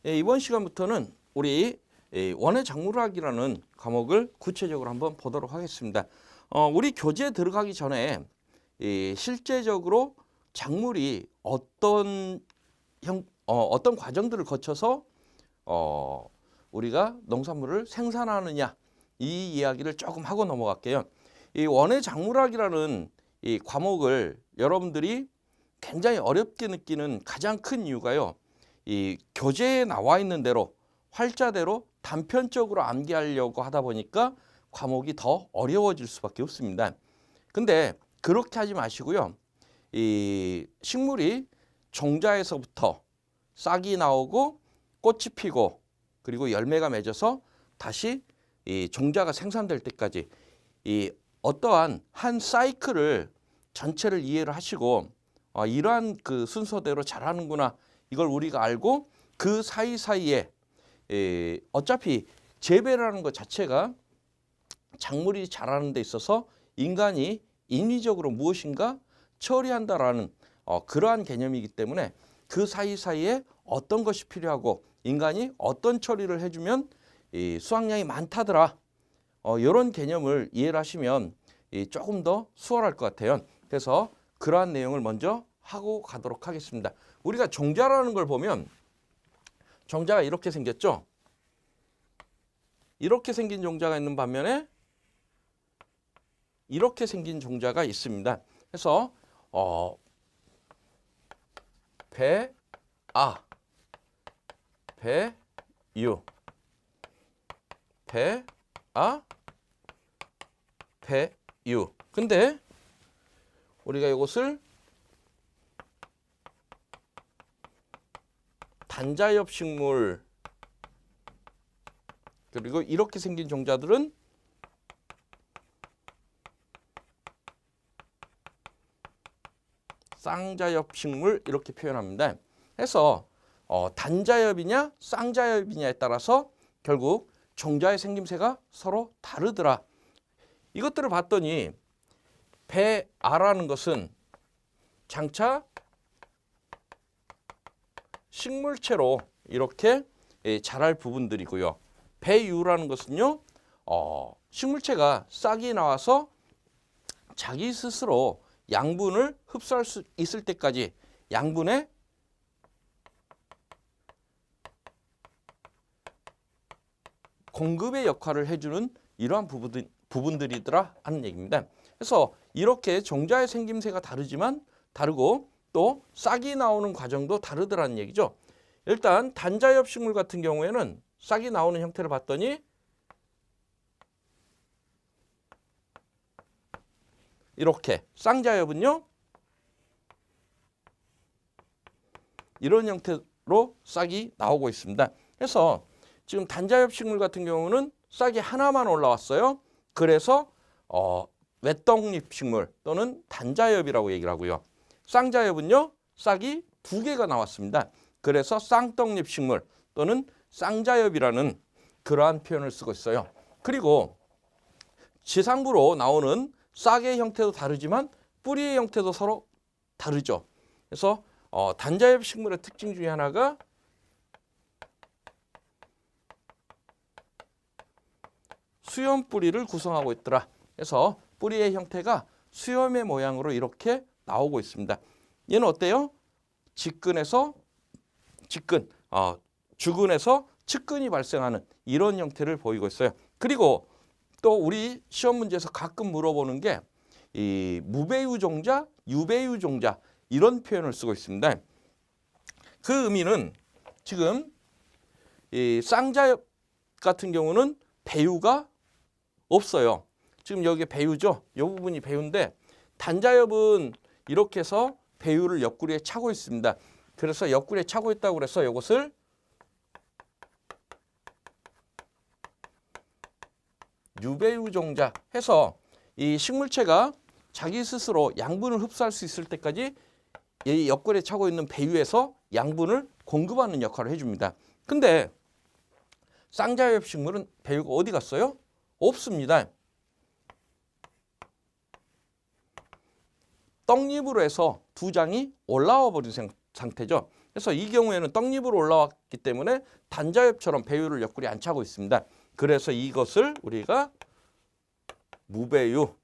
이번 시간부터는 우리 원예 작물학이라는 과목을 구체적으로 한번 보도록 하겠습니다. 우리 교재에 들어가기 전에 실제적으로 작물이 어떤 과정들을 거쳐서 우리가 농산물을 생산하느냐, 이 이야기를 조금 하고 넘어갈게요. 이 원예 작물학이라는 이 과목을 여러분들이 굉장히 어렵게 느끼는 가장 큰 이유가요. 이 교재에 나와 있는 대로 활자대로 단편적으로 암기하려고 하다 보니까 과목이 더 어려워질 수밖에 없습니다. 근데 그렇게 하지 마시고요. 이 식물이 종자에서부터 싹이 나오고 꽃이 피고 그리고 열매가 맺어서 다시 이 종자가 생산될 때까지 이 어떠한 한 사이클을 전체를 이해를 하시고 이러한 그 순서대로 잘하는구나, 이걸 우리가 알고 그 사이사이에 어차피 재배라는 것 자체가 작물이 자라는 데 있어서 인간이 인위적으로 무엇인가 처리한다라는 그러한 개념이기 때문에 그 사이사이에 어떤 것이 필요하고 인간이 어떤 처리를 해주면 이 수확량이 많다더라, 이런 개념을 이해를 하시면 조금 더 수월할 것 같아요. 그래서 그러한 내용을 먼저 하고 가도록 하겠습니다. 우리가 종자라는 걸 보면 종자가 이렇게 생겼죠. 이렇게 생긴 종자가 있는 반면에 이렇게 생긴 종자가 있습니다. 그래서 배아, 배유, 배아, 배유. 근데 우리가 이것을 단자엽 식물, 그리고 이렇게 생긴 종자들은 쌍자엽 식물, 이렇게 표현합니다. 해서 단자엽이냐 쌍자엽이냐에 따라서 결국 종자의 생김새가 서로 다르더라. 이것들을 봤더니 배아라는 것은 장차 식물체로 이렇게 자랄 부분들이고요. 배유라는 것은요, 식물체가 싹이 나와서 자기 스스로 양분을 흡수할 수 있을 때까지 양분의 공급의 역할을 해주는 이러한 부분들이더라 하는 얘기입니다. 그래서 이렇게 종자의 생김새가 다르고 또 싹이 나오는 과정도 다르더라는 얘기죠. 일단 단자엽 식물 같은 경우에는 싹이 나오는 형태를 봤더니 이렇게, 쌍자엽은요 이런 형태로 싹이 나오고 있습니다. 그래서 지금 단자엽 식물 같은 경우는 싹이 하나만 올라왔어요. 그래서 외떡잎 식물 또는 단자엽이라고 얘기를 하고요. 쌍자엽은요, 싹이 두 개가 나왔습니다. 그래서 쌍떡잎 식물 또는 쌍자엽이라는 그러한 표현을 쓰고 있어요. 그리고 지상부로 나오는 싹의 형태도 다르지만 뿌리의 형태도 서로 다르죠. 그래서 단자엽 식물의 특징 중에 하나가 수염 뿌리를 구성하고 있더라. 그래서 뿌리의 형태가 수염의 모양으로 이렇게 나오고 있습니다. 얘는 어때요? 주근에서 측근이 발생하는 이런 형태를 보이고 있어요. 그리고 또 우리 시험 문제에서 가끔 물어보는 게 이 무배유 종자, 유배유 종자, 이런 표현을 쓰고 있습니다. 그 의미는 지금 이 쌍자엽 같은 경우는 배유가 없어요. 지금 여기 배유죠. 이 부분이 배유인데 단자엽은 이렇게 해서 배유를 옆구리에 차고 있습니다. 그래서 옆구리에 차고 있다고 그래서 이것을 유배유 종자 해서 이 식물체가 자기 스스로 양분을 흡수할 수 있을 때까지 이 옆구리에 차고 있는 배유에서 양분을 공급하는 역할을 해줍니다. 근데 쌍자엽 식물은 배유가 어디 갔어요? 없습니다. 떡잎으로 해서 두 장이 올라와 버린 상태죠. 그래서 이 경우에는 떡잎으로 올라왔기 때문에 단자엽처럼 배유를 옆구리 안 차고 있습니다. 그래서 이것을 우리가 무배유,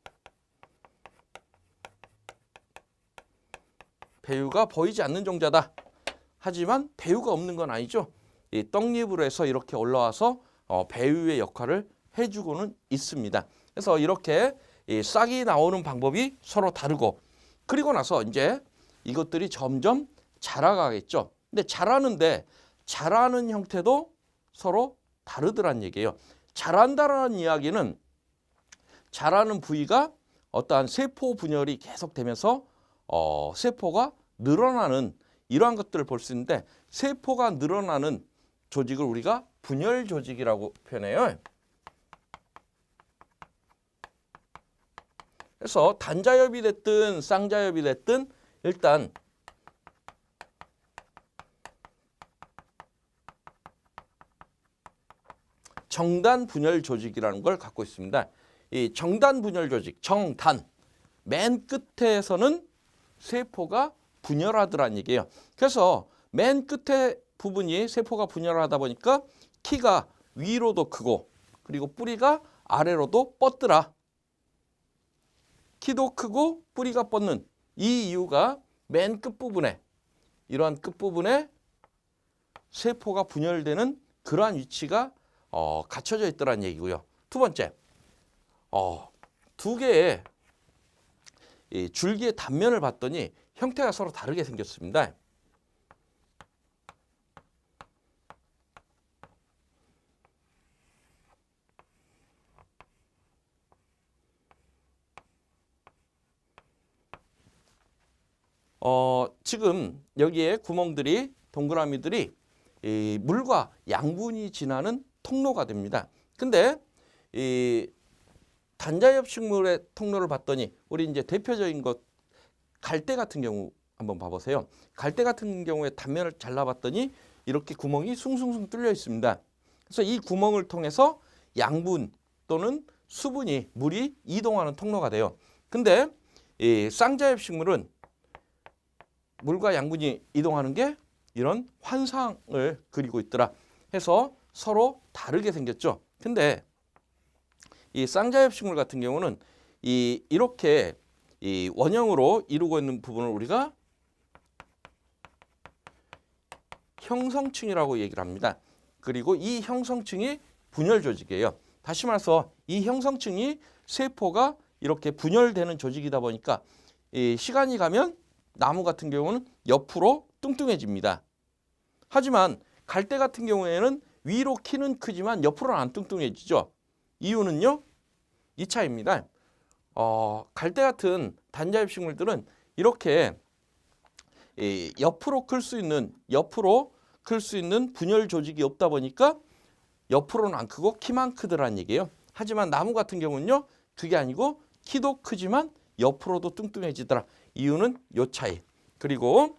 배유가 보이지 않는 종자다. 하지만 배유가 없는 건 아니죠. 이 떡잎으로 해서 이렇게 올라와서 배유의 역할을 해주고는 있습니다. 그래서 이렇게 이 싹이 나오는 방법이 서로 다르고, 그리고 나서 이제 이것들이 점점 자라가겠죠. 근데 자라는 형태도 서로 다르더란 얘기예요. 자란다라는 이야기는 자라는 부위가 어떠한 세포 분열이 계속되면서 세포가 늘어나는 이러한 것들을 볼 수 있는데, 세포가 늘어나는 조직을 우리가 분열 조직이라고 표현해요. 그래서 단자엽이 됐든 쌍자엽이 됐든 일단 정단 분열 조직이라는 걸 갖고 있습니다. 이 정단 분열 조직, 정단, 맨 끝에서는 세포가 분열하더란 얘기예요. 그래서 맨 끝에 부분이 세포가 분열하다 보니까 키가 위로도 크고 그리고 뿌리가 아래로도 뻗더라. 키도 크고 뿌리가 뻗는 이 이유가 맨 끝부분에, 이러한 끝부분에 세포가 분열되는 그러한 위치가 갖춰져 있더란 얘기고요. 두 번째, 두 개의 이 줄기의 단면을 봤더니 형태가 서로 다르게 생겼습니다. 지금 여기에 구멍들이, 동그라미들이 이 물과 양분이 지나는 통로가 됩니다. 근데 이 단자엽 식물의 통로를 봤더니 우리 이제 대표적인 것 갈대 같은 경우 한번 봐보세요. 갈대 같은 경우에 단면을 잘라봤더니 이렇게 구멍이 숭숭숭 뚫려 있습니다. 그래서 이 구멍을 통해서 양분 또는 수분이, 물이 이동하는 통로가 돼요. 근데 이 쌍자엽 식물은 물과 양분이 이동하는 게 이런 환상을 그리고 있더라 해서 서로 다르게 생겼죠. 근데 이 쌍자엽 식물 같은 경우는 이렇게 이 원형으로 이루고 있는 부분을 우리가 형성층이라고 얘기를 합니다. 그리고 이 형성층이 분열 조직이에요. 다시 말해서 이 형성층이 세포가 이렇게 분열되는 조직이다 보니까 이 시간이 가면 나무 같은 경우는 옆으로 뚱뚱해집니다. 하지만 갈대 같은 경우에는 위로 키는 크지만 옆으로는 안 뚱뚱해지죠. 이유는요, 이 차이입니다. 갈대 같은 단자엽 식물들은 이렇게 옆으로 클 수 있는 분열 조직이 없다 보니까 옆으로는 안 크고 키만 크더란 얘기예요. 하지만 나무 같은 경우는요, 그게 아니고 키도 크지만 옆으로도 뚱뚱해지더라. 이유는 요 차이. 그리고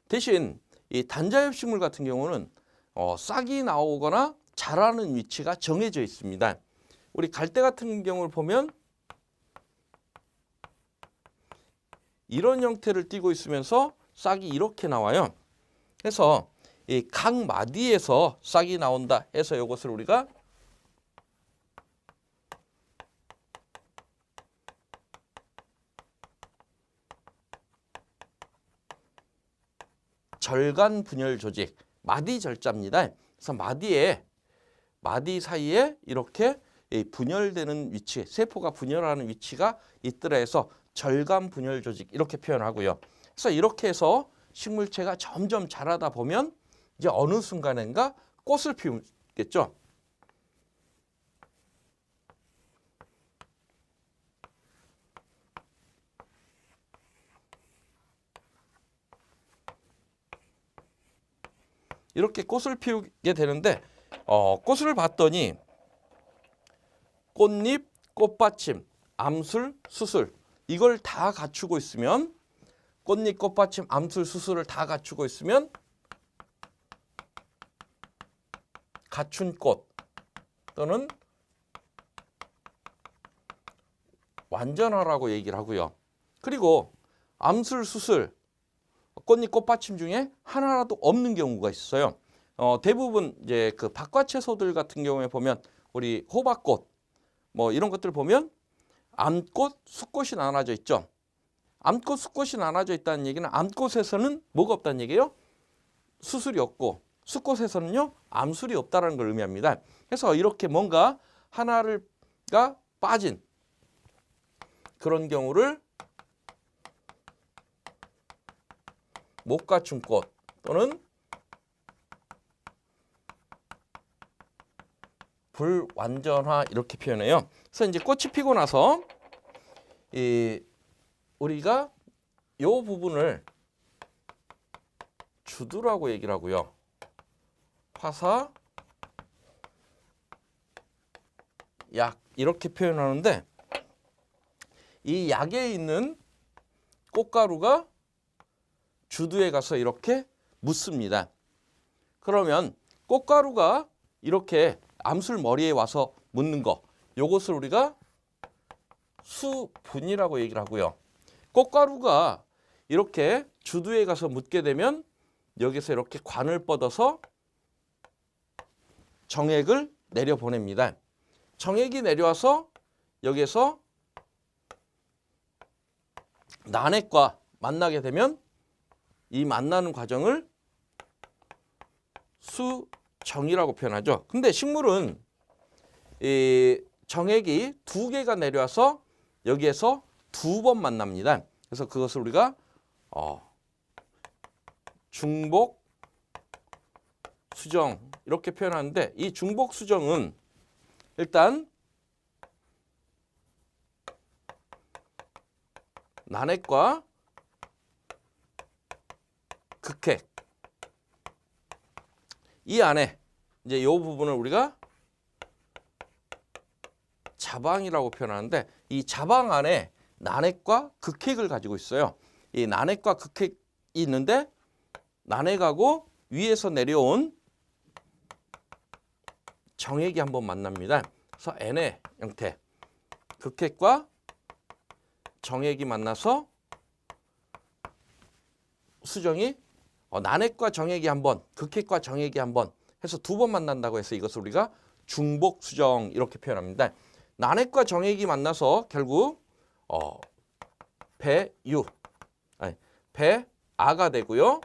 대신 이 단자엽 식물 같은 경우는 싹이 나오거나 자라는 위치가 정해져 있습니다. 우리 갈대 같은 경우를 보면 이런 형태를 띠고 있으면서 싹이 이렇게 나와요. 그래서 이 각 마디에서 싹이 나온다 해서 이것을 우리가 절간 분열 조직, 마디 절자입니다. 그래서 마디 사이에 이렇게 분열되는 위치, 세포가 분열하는 위치가 있더라 해서 절간 분열 조직 이렇게 표현하고요. 그래서 이렇게 해서 식물체가 점점 자라다 보면 이제 어느 순간인가 꽃을 피우겠죠. 이렇게 꽃을 피우게 되는데 꽃을 봤더니 꽃잎, 꽃받침, 암술, 수술 이걸 다 갖추고 있으면, 꽃잎, 꽃받침, 암술, 수술을 다 갖추고 있으면 갖춘 꽃 또는 완전하라고 얘기를 하고요. 그리고 암술, 수술 꽃잎 꽃받침 중에 하나라도 없는 경우가 있어요. 대부분 이제 그 박과채소들 같은 경우에 보면 우리 호박꽃 뭐 이런 것들 보면 암꽃, 수꽃이 나눠져 있죠. 암꽃, 수꽃이 나눠져 있다는 얘기는 암꽃에서는 뭐가 없다는 얘기예요? 수술이 없고 수꽃에서는요 암술이 없다는 걸 의미합니다. 그래서 이렇게 뭔가 하나가 빠진 그런 경우를 못 갖춘 꽃 또는 불완전화 이렇게 표현해요. 그래서 이제 꽃이 피고 나서 우리가 요 부분을 주두라고 얘기를 하고요. 화사, 약 이렇게 표현하는데 이 약에 있는 꽃가루가 주두에 가서 이렇게 묻습니다. 그러면 꽃가루가 이렇게 암술 머리에 와서 묻는 거, 요것을 우리가 수분이라고 얘기를 하고요. 꽃가루가 이렇게 주두에 가서 묻게 되면 여기서 이렇게 관을 뻗어서 정액을 내려보냅니다. 정액이 내려와서 여기에서 난액과 만나게 되면 이 만나는 과정을 수정이라고 표현하죠. 근데 식물은 이 정액이 2개가 내려와서 여기에서 2번 만납니다. 그래서 그것을 우리가 중복 수정 이렇게 표현하는데 이 중복 수정은 일단 난액과 극핵 이 안에 이제 이 부분을 우리가 자방이라고 표현하는데 이 자방 안에 난액과 극핵을 가지고 있어요. 이 난액과 극핵이 있는데 난액하고 위에서 내려온 정액이 한번 만납니다. 그래서 N의 형태 극핵과 정액이 만나서 수정이 난액과 정액이 한번 극핵과 정액이 한번 해서 2번 만난다고 해서 이것을 우리가 중복 수정 이렇게 표현합니다. 난액과 정액이 만나서 결국 배아가 되고요.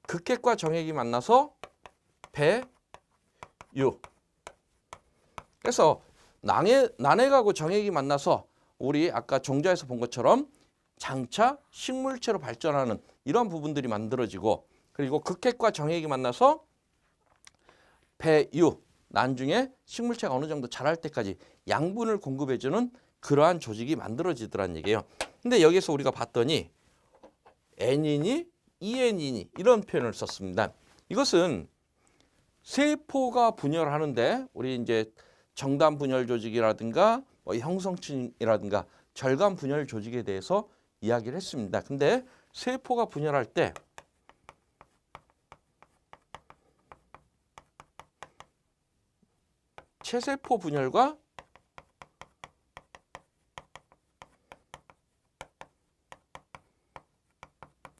극핵과 정액이 만나서 배유. 그래서 난액하고 정액이 만나서 우리 아까 종자에서 본 것처럼 장차 식물체로 발전하는 이런 부분들이 만들어지고 그리고 극핵과 정액이 만나서 배유, 나중에 식물체가 어느 정도 자랄 때까지 양분을 공급해주는 그러한 조직이 만들어지더란 얘기예요. 근데 여기서 우리가 봤더니 N이니 EN이니 이런 표현을 썼습니다. 이것은 세포가 분열하는데 우리 이제 정단 분열 조직이라든가 형성층이라든가 절간 분열 조직에 대해서 이야기를 했습니다. 근데 세포가 분열할 때 체세포 분열과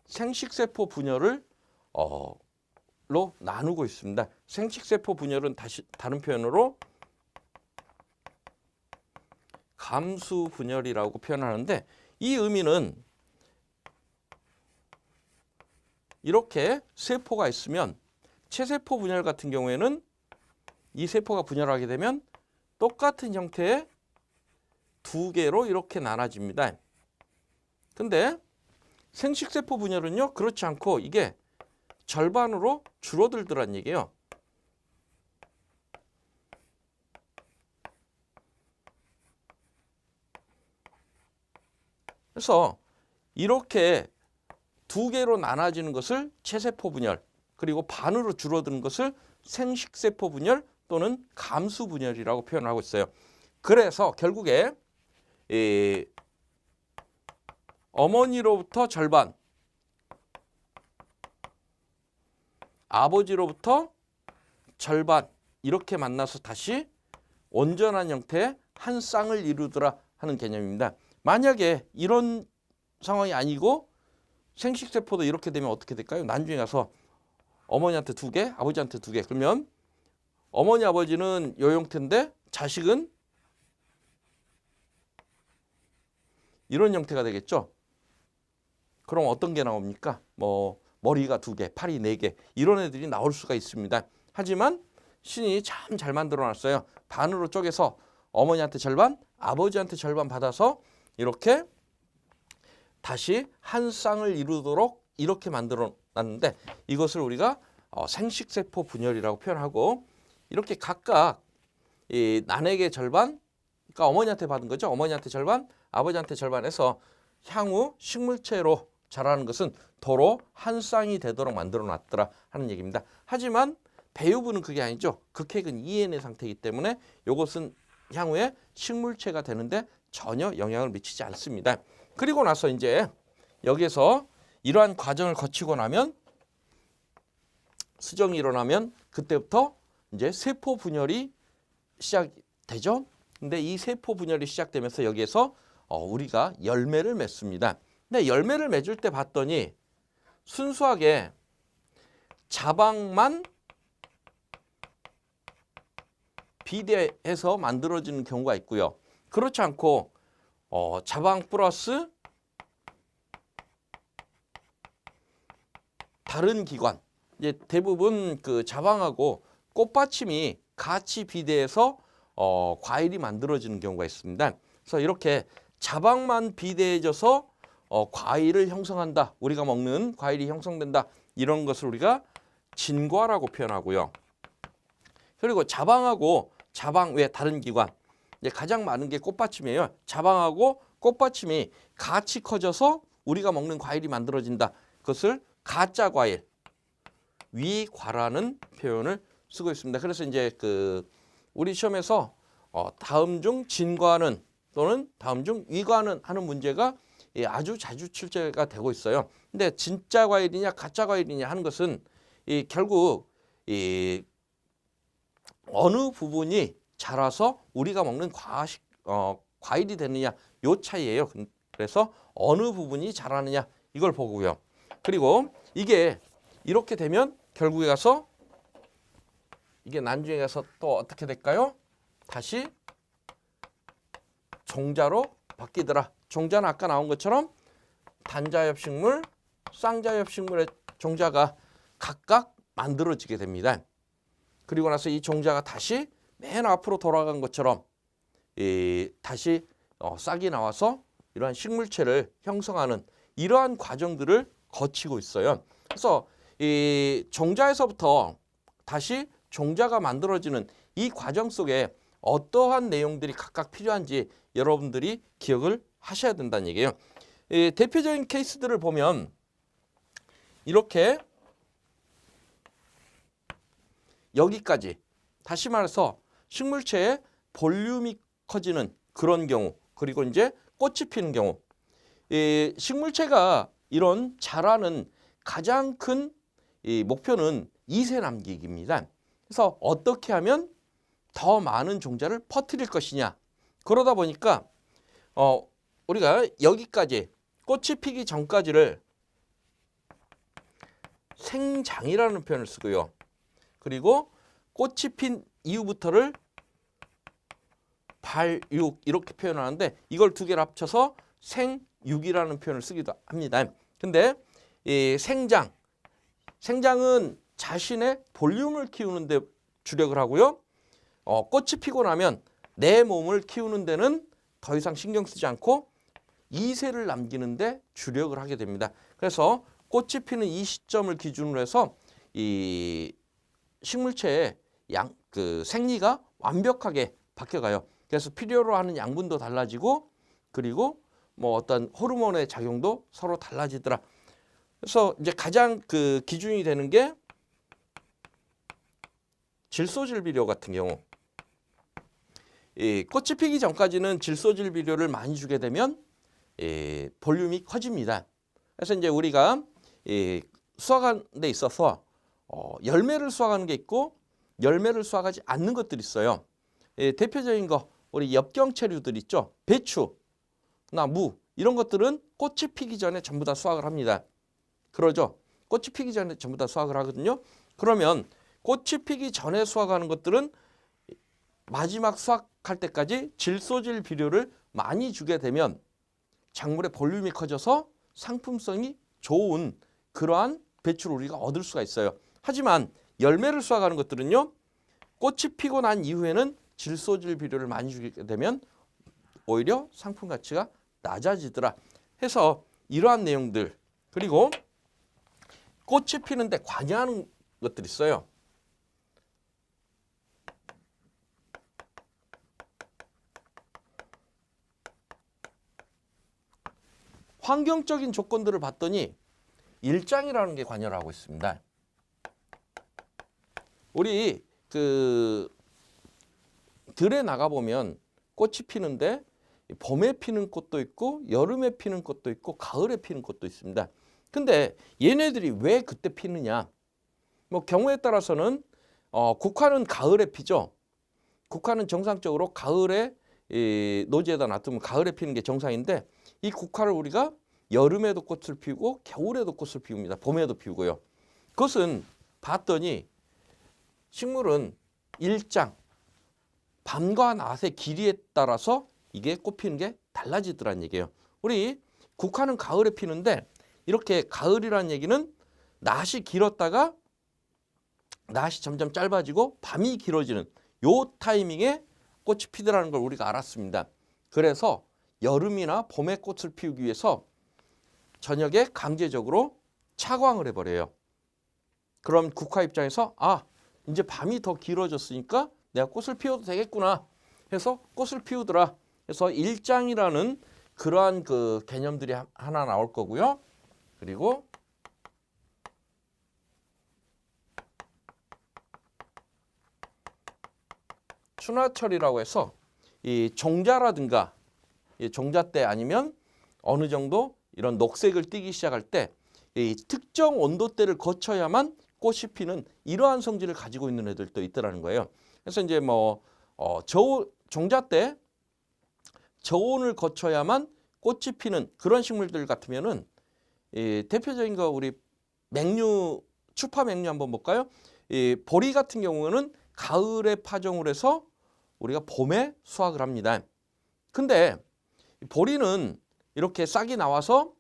생식세포 분열을 로 나누고 있습니다. 생식세포 분열은 다른 표현으로 감수 분열이라고 표현하는데 이 의미는 이렇게 세포가 있으면 체세포 분열 같은 경우에는 이 세포가 분열하게 되면 똑같은 형태의 2개로 이렇게 나눠집니다. 근데 생식세포 분열은요 그렇지 않고 이게 절반으로 줄어들더란 얘기예요. 그래서 이렇게 2개로 나눠지는 것을 체세포 분열 그리고 반으로 줄어드는 것을 생식세포 분열 또는 감수 분열이라고 표현하고 있어요. 그래서 결국에 어머니로부터 절반 아버지로부터 절반 이렇게 만나서 다시 온전한 형태의 한 쌍을 이루더라 하는 개념입니다. 만약에 이런 상황이 아니고 생식세포도 이렇게 되면 어떻게 될까요? 나중에 가서 어머니한테 2개, 아버지한테 2개. 그러면 어머니, 아버지는 요 형태인데 자식은 이런 형태가 되겠죠. 그럼 어떤 게 나옵니까? 뭐 머리가 2개, 팔이 4개 이런 애들이 나올 수가 있습니다. 하지만 신이 참 잘 만들어놨어요. 반으로 쪼개서 어머니한테 절반, 아버지한테 절반 받아서 이렇게 다시 한 쌍을 이루도록 이렇게 만들어놨는데 이것을 우리가 생식세포 분열이라고 표현하고 이렇게 각각 이 난에게 절반, 그러니까 어머니한테 받은 거죠. 어머니한테 절반, 아버지한테 절반 해서 향후 식물체로 자라는 것은 도로 한 쌍이 되도록 만들어놨더라 하는 얘기입니다. 하지만 배유부는 그게 아니죠. 극핵은 EN의 상태이기 때문에 이것은 향후에 식물체가 되는데 전혀 영향을 미치지 않습니다. 그리고 나서 이제 여기에서 이러한 과정을 거치고 나면 수정이 일어나면 그때부터 이제 세포 분열이 시작되죠. 근데 이 세포 분열이 시작되면서 여기에서 우리가 열매를 맺습니다. 근데 열매를 맺을 때 봤더니 순수하게 자방만 비대해서 만들어지는 경우가 있고요. 그렇지 않고 자방 플러스 다른 기관, 이제 대부분 그 자방하고 꽃받침이 같이 비대해서 과일이 만들어지는 경우가 있습니다. 그래서 이렇게 자방만 비대해져서 과일을 형성한다. 우리가 먹는 과일이 형성된다. 이런 것을 우리가 진과라고 표현하고요. 그리고 자방하고 자방 외 다른 기관, 이제 가장 많은 게 꽃받침이에요. 자방하고 꽃받침이 같이 커져서 우리가 먹는 과일이 만들어진다. 그것을 가짜 과일, 위과라는 표현을 쓰고 있습니다. 그래서 이제 그 우리 시험에서 다음 중 진과는 또는 다음 중 위과는 하는 문제가 아주 자주 출제가 되고 있어요. 근데 진짜 과일이냐 가짜 과일이냐 하는 것은 결국 어느 부분이 자라서 우리가 먹는 과일이 되느냐 요 차이예요. 그래서 어느 부분이 자라느냐 이걸 보고요. 그리고 이게 이렇게 되면 결국에 가서 이게 나중에 가서 또 어떻게 될까요? 다시 종자로 바뀌더라. 종자는 아까 나온 것처럼 단자엽식물, 쌍자엽식물의 종자가 각각 만들어지게 됩니다. 그리고 나서 이 종자가 다시 맨 앞으로 돌아간 것처럼 다시 싹이 나와서 이러한 식물체를 형성하는 이러한 과정들을 거치고 있어요. 그래서 이 종자에서부터 다시 종자가 만들어지는 이 과정 속에 어떠한 내용들이 각각 필요한지 여러분들이 기억을 하셔야 된다는 얘기예요. 대표적인 케이스들을 보면 이렇게 여기까지 다시 말해서 식물체의 볼륨이 커지는 그런 경우, 그리고 이제 꽃이 피는 경우, 식물체가 이런 자라는 가장 큰 목표는 이세 남기기입니다. 그래서 어떻게 하면 더 많은 종자를 퍼뜨릴 것이냐. 그러다 보니까 우리가 여기까지 꽃이 피기 전까지를 생장이라는 표현을 쓰고요. 그리고 꽃이 핀 이후부터를 발육 이렇게 표현하는데 이걸 두 개를 합쳐서 생육이라는 표현을 쓰기도 합니다. 근데 이 생장은 자신의 볼륨을 키우는 데 주력을 하고요. 꽃이 피고 나면 내 몸을 키우는 데는 더 이상 신경 쓰지 않고 이세를 남기는 데 주력을 하게 됩니다. 그래서 꽃이 피는 이 시점을 기준으로 해서 이 식물체의 생리가 완벽하게 바뀌어가요. 그래서 필요로 하는 양분도 달라지고 그리고 뭐 어떤 호르몬의 작용도 서로 달라지더라. 그래서 이제 가장 그 기준이 되는 게 질소질비료 같은 경우, 이 꽃이 피기 전까지는 질소질비료를 많이 주게 되면 볼륨이 커집니다. 그래서 이제 우리가 수확하는 데 있어서 열매를 수확하는 게 있고 열매를 수확하지 않는 것들이 있어요. 대표적인 거 우리 엽경체류들 있죠. 배추나 무 이런 것들은 꽃이 피기 전에 전부 다 수확을 합니다. 그러죠? 꽃이 피기 전에 전부 다 수확을 하거든요. 그러면 꽃이 피기 전에 수확하는 것들은 마지막 수확할 때까지 질소질 비료를 많이 주게 되면 작물의 볼륨이 커져서 상품성이 좋은 그러한 배출을 우리가 얻을 수가 있어요. 하지만 열매를 수확하는 것들은요. 꽃이 피고 난 이후에는 질소질 비료를 많이 주게 되면 오히려 상품 가치가 낮아지더라 해서 이러한 내용들, 그리고 꽃이 피는데 관여하는 것들이 있어요. 환경적인 조건들을 봤더니 일장이라는 게 관여를 하고 있습니다. 우리 들에 나가보면 꽃이 피는데 봄에 피는 꽃도 있고 여름에 피는 꽃도 있고 가을에 피는 꽃도 있습니다. 근데 얘네들이 왜 그때 피느냐? 뭐 경우에 따라서는 국화는 가을에 피죠. 국화는 정상적으로 가을에 노지에다 놔두면 가을에 피는 게 정상인데 이 국화를 우리가 여름에도 꽃을 피우고 겨울에도 꽃을 피웁니다. 봄에도 피우고요. 그것은 봤더니 식물은 일장, 밤과 낮의 길이에 따라서 이게 꽃 피는 게 달라지더란 얘기예요. 우리 국화는 가을에 피는데 이렇게 가을이라는 얘기는 낮이 길었다가 낮이 점점 짧아지고 밤이 길어지는 요 타이밍에 꽃이 피더라는 걸 우리가 알았습니다. 그래서 여름이나 봄에 꽃을 피우기 위해서 저녁에 강제적으로 차광을 해버려요. 그럼 국화 입장에서 이제 밤이 더 길어졌으니까 내가 꽃을 피워도 되겠구나 해서 꽃을 피우더라. 그래서 일장이라는 그러한 그 개념들이 하나 나올 거고요. 그리고 춘화철이라고 해서 이 종자라든가 이 종자 때 아니면 어느 정도 이런 녹색을 띠기 시작할 때 이 특정 온도대를 거쳐야만 꽃이 피는 이러한 성질을 가지고 있는 애들도 있더라는 거예요. 그래서 이제 종자 때 저온을 거쳐야만 꽃이 피는 그런 식물들 같으면은 대표적인 거 우리 맹류, 추파 맹류 한번 볼까요? 이 보리 같은 경우는 가을에 파종을 해서 우리가 봄에 수확을 합니다. 근데 보리는 이렇게 싹이 나와서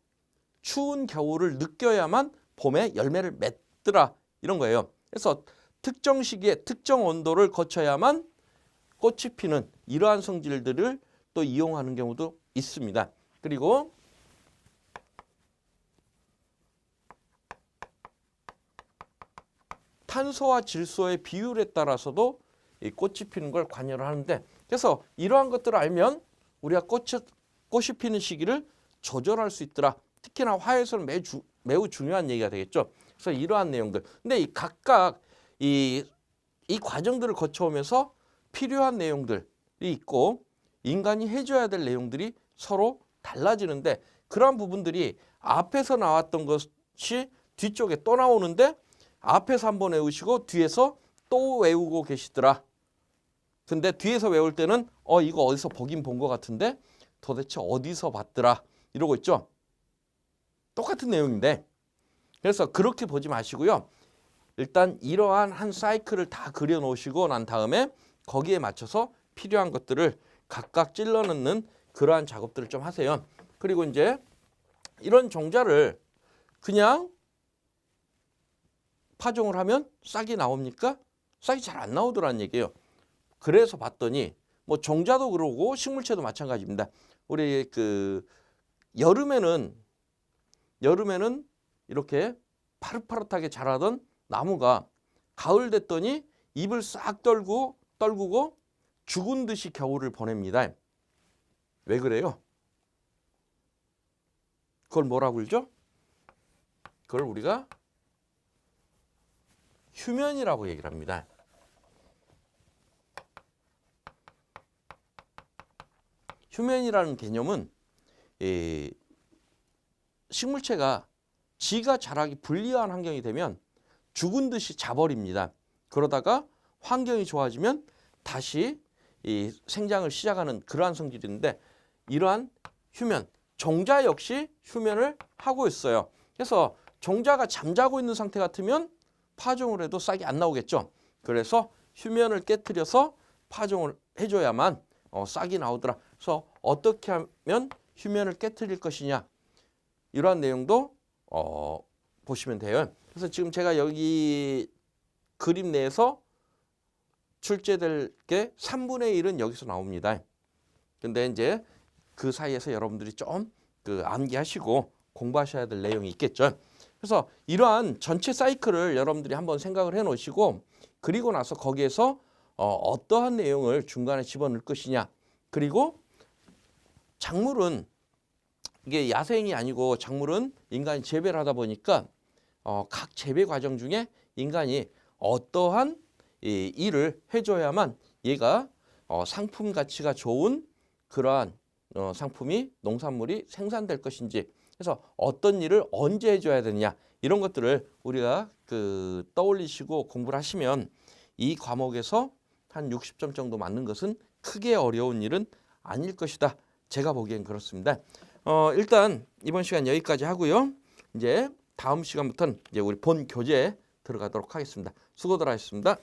추운 겨울을 느껴야만 봄에 열매를 맺더라 이런 거예요. 그래서 특정 시기에 특정 온도를 거쳐야만 꽃이 피는 이러한 성질들을 또 이용하는 경우도 있습니다. 그리고 탄소와 질소의 비율에 따라서도 이 꽃이 피는 걸 관여를 하는데, 그래서 이러한 것들을 알면 우리가 꽃이 피는 시기를 조절할 수 있더라. 특히나 화에서는 매우 중요한 얘기가 되겠죠. 그래서 이러한 내용들. 근데 이 각각 이 과정들을 거쳐오면서 필요한 내용들이 있고 인간이 해줘야 될 내용들이 서로 달라지는데 그러한 부분들이 앞에서 나왔던 것이 뒤쪽에 또 나오는데 앞에서 한번 외우시고 뒤에서 또 외우고 계시더라. 근데 뒤에서 외울 때는 이거 어디서 보긴 본 것 같은데 도대체 어디서 봤더라 이러고 있죠. 똑같은 내용인데 그래서 그렇게 보지 마시고요. 일단 이러한 한 사이클을 다 그려 놓으시고 난 다음에 거기에 맞춰서 필요한 것들을 각각 찔러 넣는 그러한 작업들을 좀 하세요. 그리고 이제 이런 종자를 그냥 파종을 하면 싹이 나옵니까? 싹이 잘 안 나오더라는 얘기예요. 그래서 봤더니 뭐 종자도 그러고 식물체도 마찬가지입니다. 우리 여름에는 이렇게 파릇파릇하게 자라던 나무가 가을 됐더니 잎을 싹 떨구고 죽은 듯이 겨울을 보냅니다. 왜 그래요? 그걸 뭐라고 그러죠? 그걸 우리가 휴면이라고 얘기를 합니다. 휴면이라는 개념은 식물체가 지가 자라기 불리한 환경이 되면 죽은 듯이 자버립니다. 그러다가 환경이 좋아지면 다시 이 생장을 시작하는 그러한 성질인데 이러한 휴면, 종자 역시 휴면을 하고 있어요. 그래서 종자가 잠자고 있는 상태 같으면 파종을 해도 싹이 안 나오겠죠. 그래서 휴면을 깨트려서 파종을 해줘야만 싹이 나오더라. 그래서 어떻게 하면 휴면을 깨트릴 것이냐, 이러한 내용도 보시면 돼요. 그래서 지금 제가 여기 그림 내에서 출제될 게 3분의 1은 여기서 나옵니다. 근데 이제 그 사이에서 여러분들이 좀 암기하시고 공부하셔야 될 내용이 있겠죠. 그래서 이러한 전체 사이클을 여러분들이 한번 생각을 해 놓으시고, 그리고 나서 거기에서 어떠한 내용을 중간에 집어넣을 것이냐, 그리고 작물은 이게 야생이 아니고 작물은 인간이 재배를 하다 보니까 각 재배 과정 중에 인간이 어떠한 일을 해줘야만 얘가 상품 가치가 좋은 그러한 상품이, 농산물이 생산될 것인지, 그래서 어떤 일을 언제 해줘야 되느냐, 이런 것들을 우리가 떠올리시고 공부를 하시면 이 과목에서 한 60점 정도 맞는 것은 크게 어려운 일은 아닐 것이다. 제가 보기엔 그렇습니다. 일단 이번 시간 여기까지 하고요. 이제 다음 시간부터는 이제 우리 본 교재 들어가도록 하겠습니다. 수고들 하셨습니다.